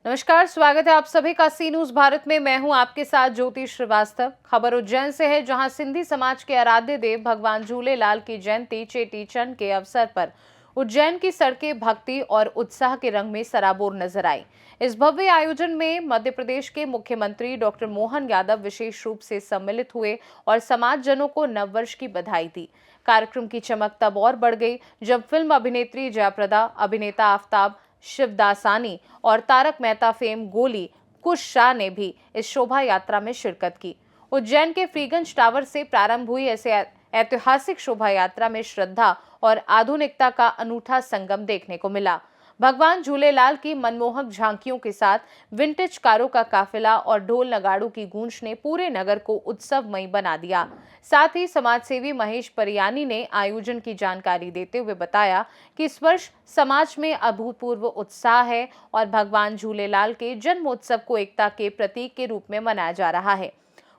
नमस्कार, स्वागत है आप सभी का सी न्यूज भारत में। मैं हूं आपके साथ ज्योति श्रीवास्तव। खबर उज्जैन से है, जहां सिंधी समाज के आराध्य देव भगवान झूलेलाल की जयंती चेटी चंड के अवसर पर उज्जैन की सड़कें भक्ति और उत्साह के रंग में सराबोर नजर आई। इस भव्य आयोजन में मध्य प्रदेश के मुख्यमंत्री डॉक्टर मोहन यादव विशेष रूप से सम्मिलित हुए और समाजजनों को नववर्ष की बधाई दी। कार्यक्रम की चमक तब और बढ़ गई जब फिल्म अभिनेत्री जयाप्रदा, अभिनेता आफ्ताब, शिवदासानी और तारक मेहता फेम गोली कुश शाह ने भी इस शोभा यात्रा में शिरकत की। उज्जैन के फ्रीगंज टावर से प्रारंभ हुई ऐसे ऐतिहासिक शोभा यात्रा में श्रद्धा और आधुनिकता का अनूठा संगम देखने को मिला। भगवान झूलेलाल की मनमोहक झांकियों के साथ विंटेज कारों का काफिला और ढोल नगाड़ों की गूंज ने पूरे नगर को उत्सवमय बना दिया। साथ ही समाजसेवी महेश परियानी ने आयोजन की जानकारी देते हुए बताया कि इस वर्ष समाज में अभूतपूर्व उत्साह है और भगवान झूलेलाल के जन्मोत्सव को एकता के प्रतीक के रूप में मनाया जा रहा है।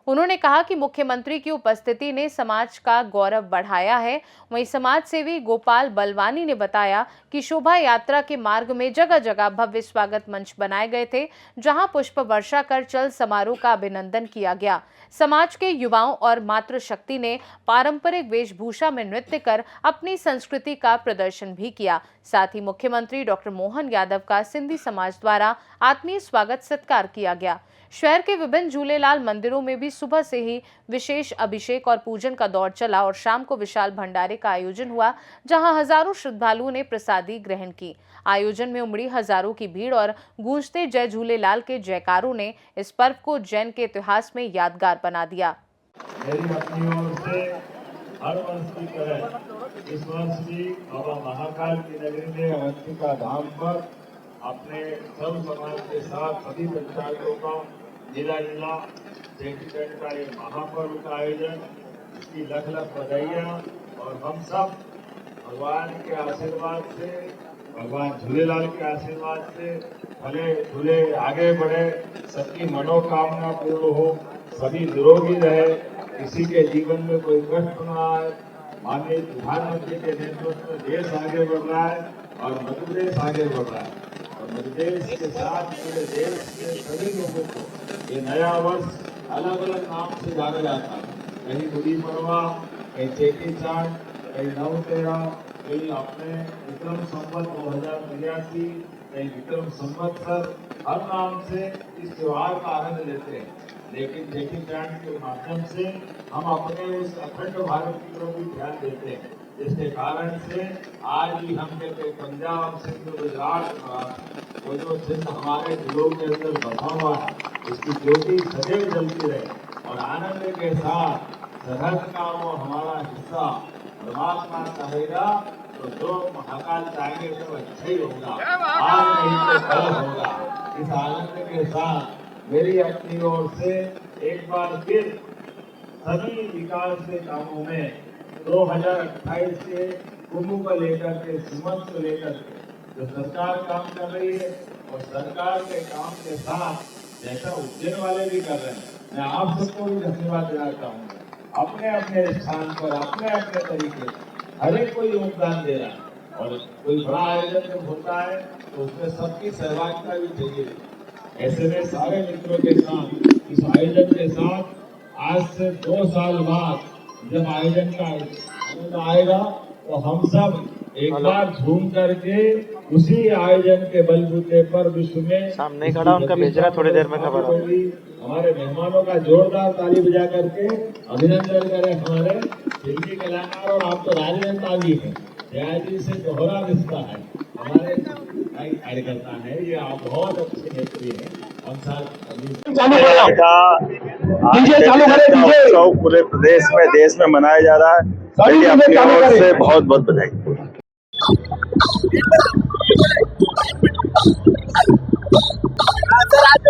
उन्होंने कहा कि मुख्यमंत्री की उपस्थिति ने समाज का गौरव बढ़ाया है। वहीं समाज सेवी गोपाल बलवानी ने बताया कि शोभा यात्रा के मार्ग में जगह जगह भव्य स्वागत मंच बनाए गए थे, जहां पुष्प वर्षा कर चल समारोह का अभिनंदन किया गया। समाज के युवाओं और मातृशक्ति ने पारंपरिक वेशभूषा में नृत्य कर अपनी संस्कृति का प्रदर्शन भी किया। साथ ही मुख्यमंत्री डॉक्टर मोहन यादव का सिंधी समाज द्वारा आत्मीय स्वागत सत्कार किया गया। शहर के विभिन्न झूलेलाल मंदिरों में भी सुबह से ही विशेष अभिषेक और पूजन का दौर चला और शाम को विशाल भंडारे का आयोजन हुआ, जहां हजारों श्रद्धालुओं ने प्रसादी ग्रहण की। आयोजन में उमड़ी हजारों की भीड़ और गूंजते जय झूलेलाल के जयकारों ने इस पर्व को जैन के इतिहास में यादगार बना दिया। मेरी अपनी ओर से हर वर्ष की तरह इस वर्ष भी बाबा महाकाल की नगरी में अवंतिका धाम पर अपने सब समाज के साथ सभी पंचायतों का जिला चेटी चंड का एक महापर्व का आयोजन, इसकी लख लख बधाइयाँ। और हम सब भगवान के आशीर्वाद से, भगवान झूलेलाल के आशीर्वाद से भले झूले आगे बढ़े, सबकी मनोकामना पूर्ण हो, सभी निरोगी रहे, किसी के जीवन में कोई कष्ट ना आए। माननीय प्रधानमंत्री के नेतृत्व में देश आगे बढ़ रहा है और मध्य प्रदेश आगे बढ़ रहा है और मध्य प्रदेश के साथ पूरे देश के सभी लोगों को ये नया वर्ष अलग अलग नाम से जाना जाता है। कहीं गुड़ी पड़वा, कहीं चेटी चांद, कहीं नवतेरा, कहीं अपने विक्रम संवत 2083, कहीं विक्रम संवत्सर, हर नाम से इस त्योहार का आनंद लेते हैं। लेकिन चेटी चांद के माध्यम से हम अपने उस अखंड भारत की तरफ भी ध्यान देते हैं, जिसके कारण से आज भी हम कहते पंजाब, सिंध, गुजरात का वो जो सिंध हमारे दिलों के अंदर बसा हुआ है, उसकी ज्योति सदैव जलती रहे और आनंद के साथ सरहद का वो हमारा हिस्सा परमात्मा चाहेगा तो जो महाकाल चाहेंगे तो अच्छा ही होगा, आज नहीं तो कल होगा। इस आनंद के साथ मेरी अपनी ओर से एक बार फिर सभी विकास के कामों में 2028 के कुंभ को लेकर के, सीमंत को लेकर के जो सरकार काम कर रही है और सरकार के काम के साथ जैसा उज्जैन वाले भी कर रहे हैं, मैं आप सबको भी धन्यवाद देना चाहूँगा। अपने अपने स्थान पर अपने अपने तरीके हर एक को योगदान दे रहा है और कोई बड़ा आयोजन जब होता है तो उसमें सबकी सहभागिता भी चाहिए। ऐसे में सारे मित्रों के साथ इस आयोजन के साथ आज से 2 साल बाद जब आयोजन का आनंद आएगा तो हम सब एक बार झूम करके उसी आयोजन के बलबूते पर विश्व में सामने खड़ा उनका भेज रहा, थोड़ी देर में खबर होगी। हमारे मेहमानों का जोरदार ताली बजा करके अभिनंदन करें हमारे फिल्मी कलाकार। और आप तो राजनेता भी हैं, जया जी से दोहरा रिश्ता है, हमारे कार्यकर्ता है, ये आप बहुत अच्छे नेत्री हैं। हम उत्सव पूरे प्रदेश में, देश में मनाया जा रहा है। अपनी ओर से बहुत बहुत बधाई।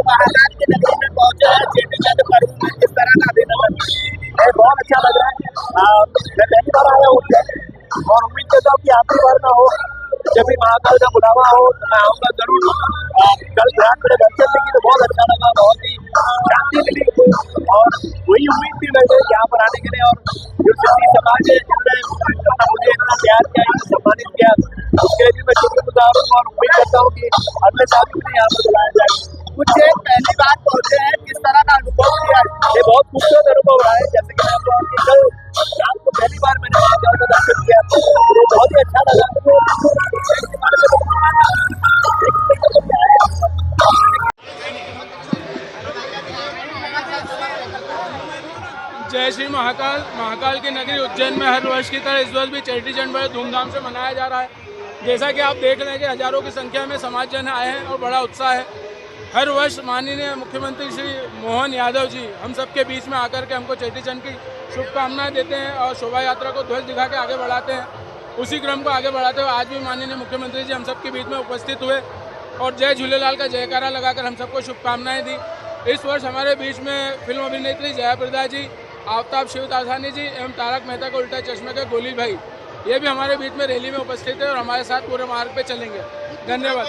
महाकाल की नगरी में पहुंचे हैं, चेटी चंड पर्व में किस तरह का अभिनंदन है, बहुत अच्छा लग रहा है। मैं पहली बार आया हूँ और उम्मीद करता हूँ कि आखिरी बार ना हो, जब भी महाकाल का बुलावा हो तो मैं आऊँगा जरूर। कल ध्यान मेरे दर्शन देखी तो बहुत अच्छा लगा, बहुत ही शांति मिली और वही उम्मीद थी वैसे यहाँ पर आने के लिए। और जो सिंधी समाज है जिन्होंने मुझे इतना प्यार किया, इतना सम्मानित किया, उसके लिए भी मैं शुक्रगुजार हूँ और उम्मीद करता हूँ कि अगले साल भी मुझे यहाँ पर बुलाया जाए। मुझे पहली बार पहुंचे हैं, किस तरह का अनुभव किया है, ये बहुत खूबसूरत अनुभव रहा है। जैसे कि मैं आपको आपकी कल शाम को पहली बार मैंने माताओं का दर्शन किया, तो बहुत ही अच्छा लगा। जय श्री महाकाल। महाकाल की नगरी उज्जैन में हर वर्ष की तरह इस वर्ष भी चेटी चंड बड़े धूमधाम से मनाया जा रहा है। जैसा कि आप देख रहे हैं कि हजारों की संख्या में समाजजन आए हैं और बड़ा उत्साह है। हर वर्ष माननीय मुख्यमंत्री श्री मोहन यादव जी हम सबके बीच में आकर के हमको चेटी चंड की शुभकामनाएं देते हैं और शोभा यात्रा को ध्वज दिखा के आगे बढ़ाते हैं। उसी क्रम को आगे बढ़ाते हुए आज भी माननीय मुख्यमंत्री जी हम सबके बीच में उपस्थित हुए और जय झूलेलाल का जयकारा लगाकर हम सबको शुभकामनाएं दी। इस वर्ष हमारे बीच में फिल्म अभिनेत्री जयाप्रदा जी, आफ्ताब शिवदासानी जी एवं तारक मेहता का उल्टा चश्मे के गोली भाई, ये भी हमारे बीच में रैली में उपस्थित है और हमारे साथ पूरे मार्ग पे चलेंगे। धन्यवाद।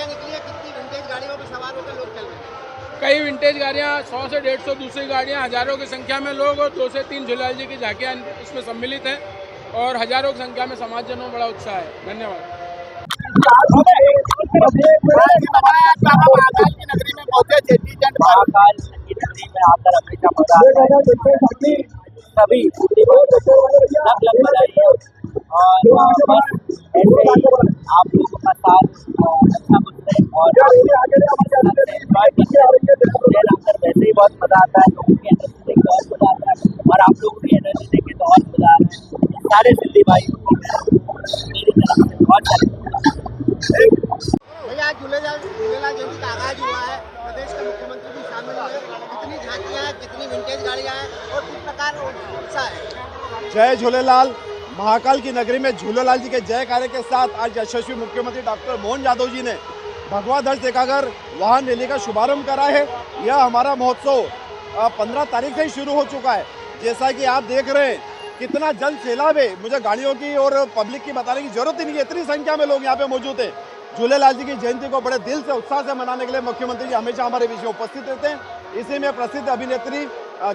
कई विंटेज गाड़ियाँ 100 से 150 दूसरी गाड़ियाँ, हजारों की संख्या में लोग और 2 से 3 झूलेलाल जी की झांकियाँ इसमें सम्मिलित हैं और हजारों की संख्या में समाजजनों में बड़ा उत्साह है। धन्यवाद। महाकाल की नगरी में पहुंचे, चेटी चंड महाकाल की नगरी में आकर हमेशा मजा आता है। सभी लग बधाई और बस ऐसे ही आप लोगों का साथ अच्छा बनता है और वैसे ही बहुत मजा आता है। लोगों की एनर्जी देख के और मजा आता है और आप लोगों की एनर्जी देख के तो और मजा आ रहा है। सारे सिंधी भाई मेरी तरफ से बहुत सारे भैया आज झूलेलाल जयंती का आगाज हुआ है, प्रदेश के मुख्यमंत्री भी शामिल हुए। कितनी झांकियां हैं, कितनी विंटेज गाड़ियां हैं और किस प्रकार उत्साह है? जय झूलेलाल। महाकाल की नगरी में झूलेलाल जी के जयकारे के साथ आज यशस्वी मुख्यमंत्री डॉक्टर मोहन यादव जी ने भगवा ध्वज दिखाकर वाहन रैली का शुभारंभ करा है। यह हमारा महोत्सव 15 तारीख से ही शुरू हो चुका है। जैसा कि आप देख रहे हैं कितना जन सैलाब है, मुझे गाड़ियों की और पब्लिक की बताने की जरूरत ही नहीं है, इतनी संख्या में लोग यहाँ पे मौजूद हैं। झूलेलाल जी की जयंती को बड़े दिल से उत्साह से मनाने के लिए मुख्यमंत्री जी हमेशा हमारे बीच में उपस्थित रहते हैं। इसी में प्रसिद्ध अभिनेत्री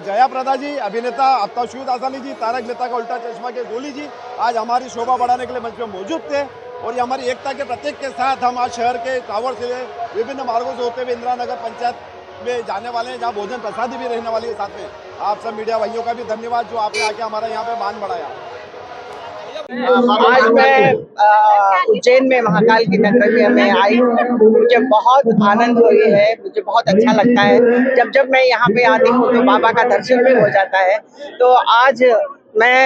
जयाप्रदा जी, अभिनेता आफ्ताब शिवदासानी जी, तारक मेहता का उल्टा चश्मा के गोली जी आज हमारी शोभा बढ़ाने के लिए मंच में मौजूद थे और ये हमारी एकता के प्रतीक के साथ हम आज शहर के टावर से विभिन्न मार्गों से होते हुए इंदिरा नगर पंचायत में जाने वाले हैं, जहाँ भोजन प्रसादी भी रहने वाली है। साथ में आप सब मीडिया भाइयों का भी धन्यवाद जो आपने आके हमारा यहाँ पे मान बढ़ाया। आज मैं उज्जैन में महाकाल की नगरी में आई हूँ। मुझे बहुत आनंद हुई है, मुझे बहुत अच्छा लगता है। जब मैं यहाँ पे आती हूँ तो बाबा का दर्शन भी हो जाता है। तो आज मैं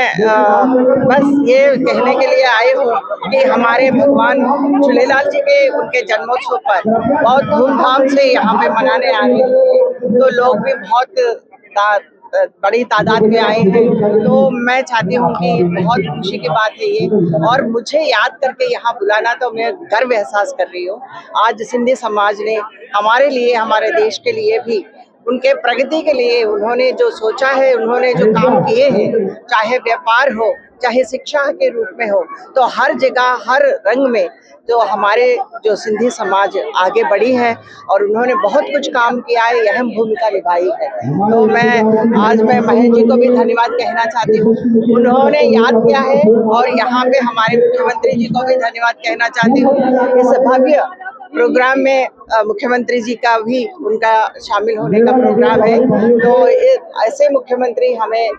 बस ये कहने के लिए आई हूँ कि हमारे भगवान झूलेलाल जी के उनके जन्मोत्सव पर बहुत धूमधाम से यहाँ पे मनाने आ रहे हैं। तो लोग भी बहुत बड़ी तादाद में आए हैं। तो मैं चाहती हूँ कि बहुत खुशी की बात है ये, और मुझे याद करके यहाँ बुलाना तो मैं गर्व एहसास कर रही हूँ। आज सिंधी समाज ने हमारे लिए, हमारे देश के लिए भी, उनके प्रगति के लिए उन्होंने जो सोचा है, उन्होंने जो काम किए हैं, चाहे व्यापार हो, चाहे शिक्षा के रूप में हो, तो हर जगह, हर रंग में तो हमारे जो सिंधी समाज आगे बढ़ी है और उन्होंने बहुत कुछ काम किया है, अहम भूमिका निभाई है। तो मैं महेश जी को भी धन्यवाद कहना चाहती हूँ, उन्होंने याद किया है, और यहाँ पे हमारे मुख्यमंत्री जी को भी धन्यवाद कहना चाहती हूँ। इस भव्य प्रोग्राम में मुख्यमंत्री जी का भी उनका शामिल होने का प्रोग्राम है। तो ऐसे मुख्यमंत्री हमें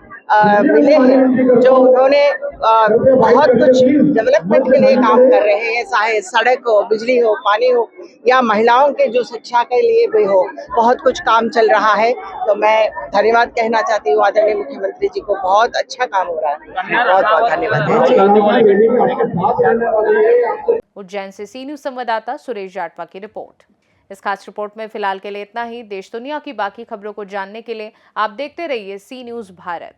मिले हैं जो उन्होंने बहुत कुछ डेवलपमेंट के लिए काम कर रहे हैं, चाहे सड़क हो, बिजली हो, पानी हो, या महिलाओं के जो शिक्षा के लिए भी हो, बहुत कुछ काम चल रहा है। तो मैं धन्यवाद कहना चाहती हूँ आदरणीय मुख्यमंत्री जी को, बहुत अच्छा काम हो रहा है। बहुत बहुत धन्यवाद। उज्जैन से सी न्यूज संवाददाता सुरेश जाटवा की रिपोर्ट। इस खास रिपोर्ट में फिलहाल के लिए इतना ही। देश दुनिया की बाकी खबरों को जानने के लिए आप देखते रहिए सी न्यूज भारत।